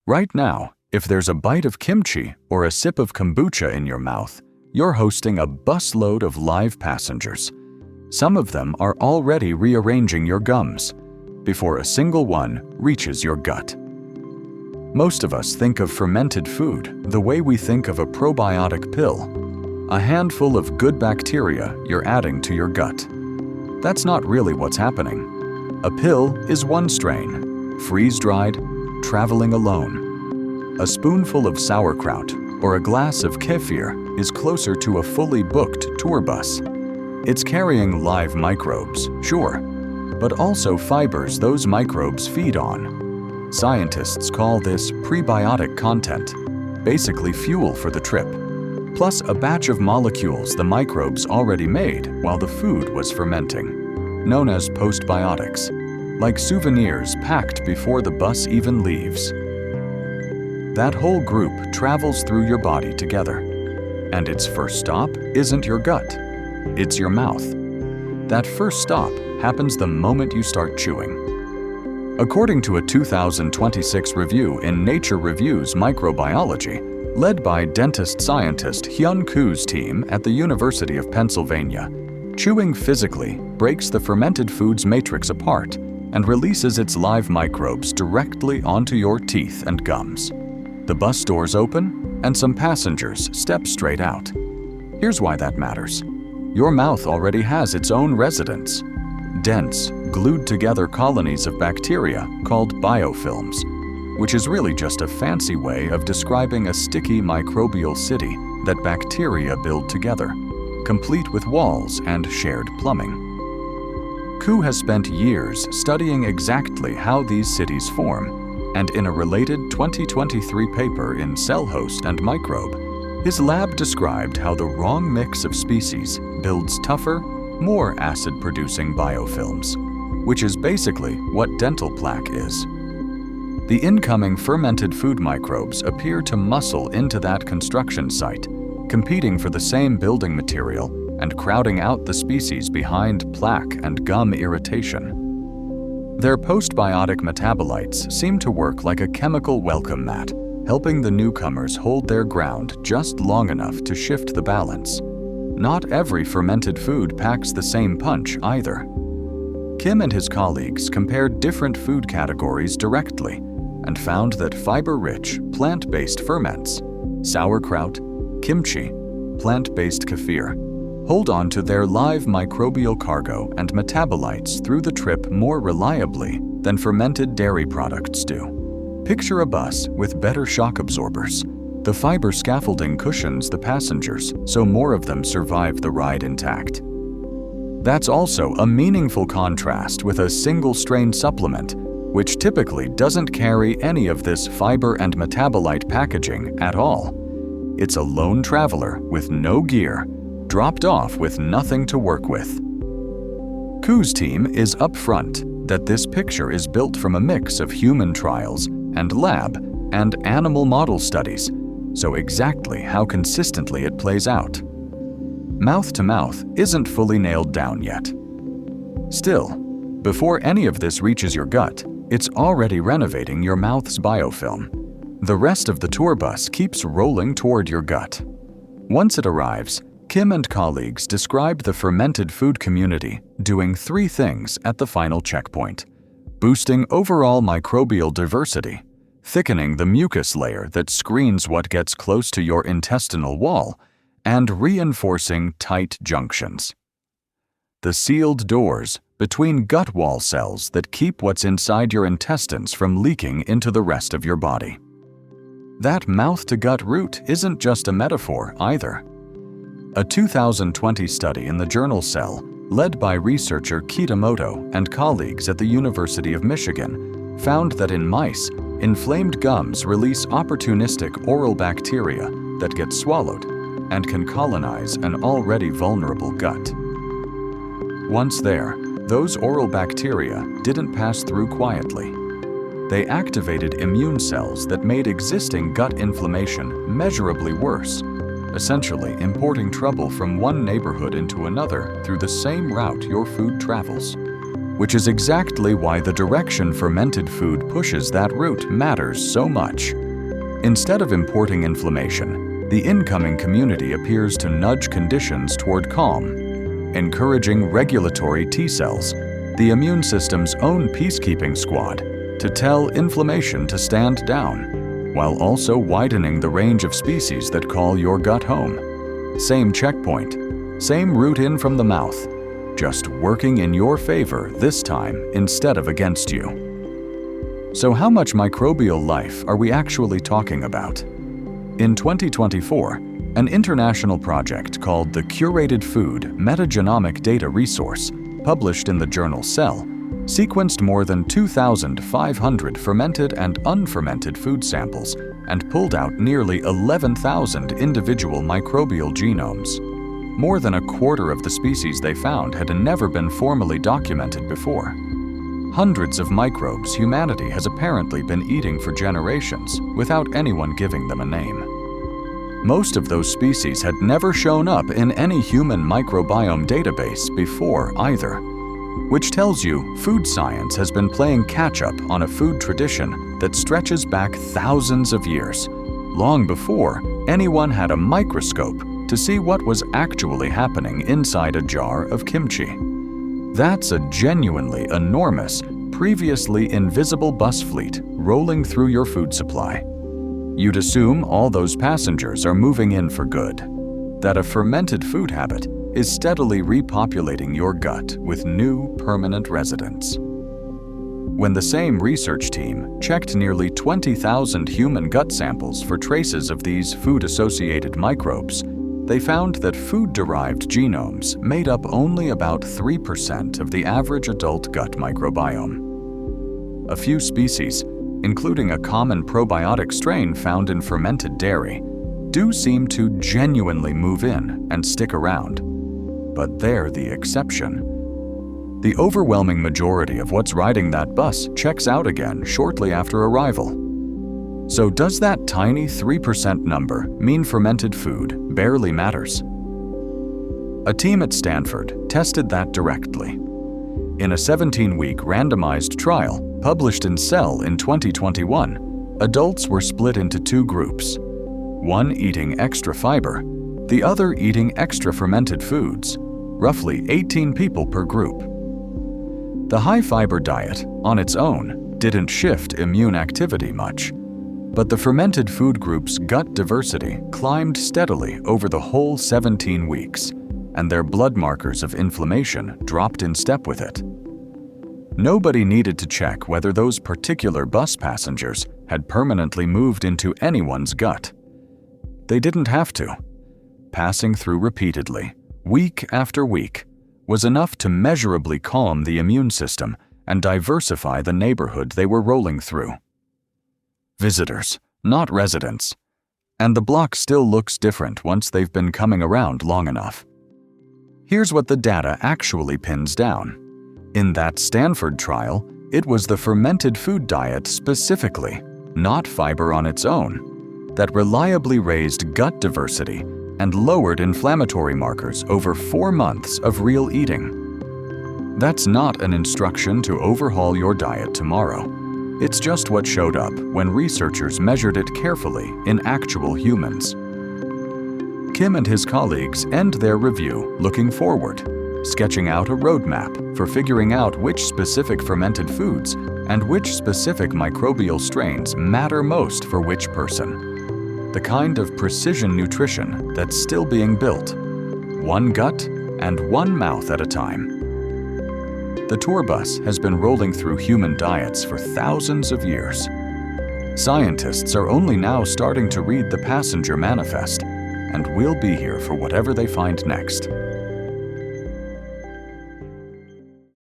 Right now, if there's a bite of kimchi or a sip of kombucha in your mouth, you're hosting a busload of live passengers. Some of them are already rearranging your gums before a single one reaches your gut. Most of us think of fermented food the way we think of a probiotic pill, a handful of good bacteria you're adding to your gut. That's not really what's happening. A pill is one strain, freeze-dried, traveling alone. A spoonful of sauerkraut or a glass of kefir is closer to a fully booked tour bus. It's carrying live microbes, sure, but also fibers those microbes feed on. Scientists call this prebiotic content, basically fuel for the trip, plus a batch of molecules the microbes already made while the food was fermenting, known as postbiotics, like souvenirs packed before the bus even leaves. That whole group travels through your body together, and its first stop isn't your gut, it's your mouth. That first stop happens the moment you start chewing. According to a 2026 review in Nature Reviews Microbiology, led by dentist-scientist Hyun Koo's team at the University of Pennsylvania, chewing physically breaks the fermented food's matrix apart and releases its live microbes directly onto your teeth and gums. The bus doors open, and some passengers step straight out. Here's why that matters. Your mouth already has its own residents, dense, glued-together colonies of bacteria called biofilms, which is really just a fancy way of describing a sticky microbial city that bacteria build together, complete with walls and shared plumbing. Koo has spent years studying exactly how these cities form, and in a related 2023 paper in Cell Host Microbe, his lab described how the wrong mix of species builds tougher, more acid-producing biofilms, which is basically what dental plaque is. The incoming fermented food microbes appear to muscle into that construction site, competing for the same building material and crowding out the species behind plaque and gum irritation. Their postbiotic metabolites seem to work like a chemical welcome mat, helping the newcomers hold their ground just long enough to shift the balance. Not every fermented food packs the same punch either. Kim and his colleagues compared different food categories directly and found that fiber-rich, plant-based ferments, sauerkraut, kimchi, plant-based kefir, hold on to their live microbial cargo and metabolites through the trip more reliably than fermented dairy products do. Picture a bus with better shock absorbers. The fiber scaffolding cushions the passengers so more of them survive the ride intact. That's also a meaningful contrast with a single-strain supplement, which typically doesn't carry any of this fiber and metabolite packaging at all. It's a lone traveler with no gear, dropped off with nothing to work with. Koo's team is upfront that this picture is built from a mix of human trials and lab and animal model studies, so exactly how consistently it plays out. Mouth to mouth isn't fully nailed down yet. Still, before any of this reaches your gut, it's already renovating your mouth's biofilm. The rest of the tour bus keeps rolling toward your gut. Once it arrives, Kim and colleagues described the fermented food community doing three things at the final checkpoint: boosting overall microbial diversity, thickening the mucus layer that screens what gets close to your intestinal wall, and reinforcing tight junctions. The sealed doors between gut wall cells that keep what's inside your intestines from leaking into the rest of your body. That mouth-to-gut route isn't just a metaphor either. A 2020 study in the journal Cell, led by researcher Kitamoto and colleagues at the University of Michigan, found that in mice, inflamed gums release opportunistic oral bacteria that get swallowed and can colonize an already vulnerable gut. Once there, those oral bacteria didn't pass through quietly. They activated immune cells that made existing gut inflammation measurably worse, essentially importing trouble from one neighborhood into another through the same route your food travels. which is exactly why the direction fermented food pushes that route matters so much. Instead of importing inflammation, the incoming community appears to nudge conditions toward calm, encouraging regulatory T cells, the immune system's own peacekeeping squad, to tell inflammation to stand down, while also widening the range of species that call your gut home. Same checkpoint, same route in from the mouth, just working in your favor this time instead of against you. So how much microbial life are we actually talking about? In 2024, an international project called the Curated Food Metagenomic Data Resource, published in the journal Cell, sequenced more than 2,500 fermented and unfermented food samples and pulled out nearly 11,000 individual microbial genomes. More than a quarter of the species they found had never been formally documented before. Hundreds of microbes humanity has apparently been eating for generations without anyone giving them a name. Most of those species had never shown up in any human microbiome database before either, which tells you food science has been playing catch-up on a food tradition that stretches back thousands of years, long before anyone had a microscope to see what was actually happening inside a jar of kimchi. That's a genuinely enormous, previously invisible bus fleet rolling through your food supply. You'd assume all those passengers are moving in for good, that a fermented food habit is steadily repopulating your gut with new permanent residents. When the same research team checked nearly 20,000 human gut samples for traces of these food-associated microbes, they found that food-derived genomes made up only about 3% of the average adult gut microbiome. A few species, including a common probiotic strain found in fermented dairy, do seem to genuinely move in and stick around. But they're the exception. The overwhelming majority of what's riding that bus checks out again shortly after arrival. So does that tiny 3% number mean fermented food barely matters? A team at Stanford tested that directly. In a 17-week randomized trial published in Cell in 2021, adults were split into two groups, one eating extra fiber, the other eating extra fermented foods, roughly 18 people per group. The high-fiber diet, on its own, didn't shift immune activity much, but the fermented food group's gut diversity climbed steadily over the whole 17 weeks, and their blood markers of inflammation dropped in step with it. Nobody needed to check whether those particular bus passengers had permanently moved into anyone's gut. They didn't have to. Passing through repeatedly, week after week, was enough to measurably calm the immune system and diversify the neighborhood they were rolling through. Visitors, not residents. And the block still looks different once they've been coming around long enough. Here's what the data actually pins down. In that Stanford trial, it was the fermented food diet specifically, not fiber on its own, that reliably raised gut diversity and lowered inflammatory markers over 4 months of real eating. That's not an instruction to overhaul your diet tomorrow. It's just what showed up when researchers measured it carefully in actual humans. Kim and his colleagues end their review looking forward, sketching out a roadmap for figuring out which specific fermented foods and which specific microbial strains matter most for which person. The kind of precision nutrition that's still being built, one gut and one mouth at a time. The tour bus has been rolling through human diets for thousands of years. Scientists are only now starting to read the passenger manifest, and we'll be here for whatever they find next.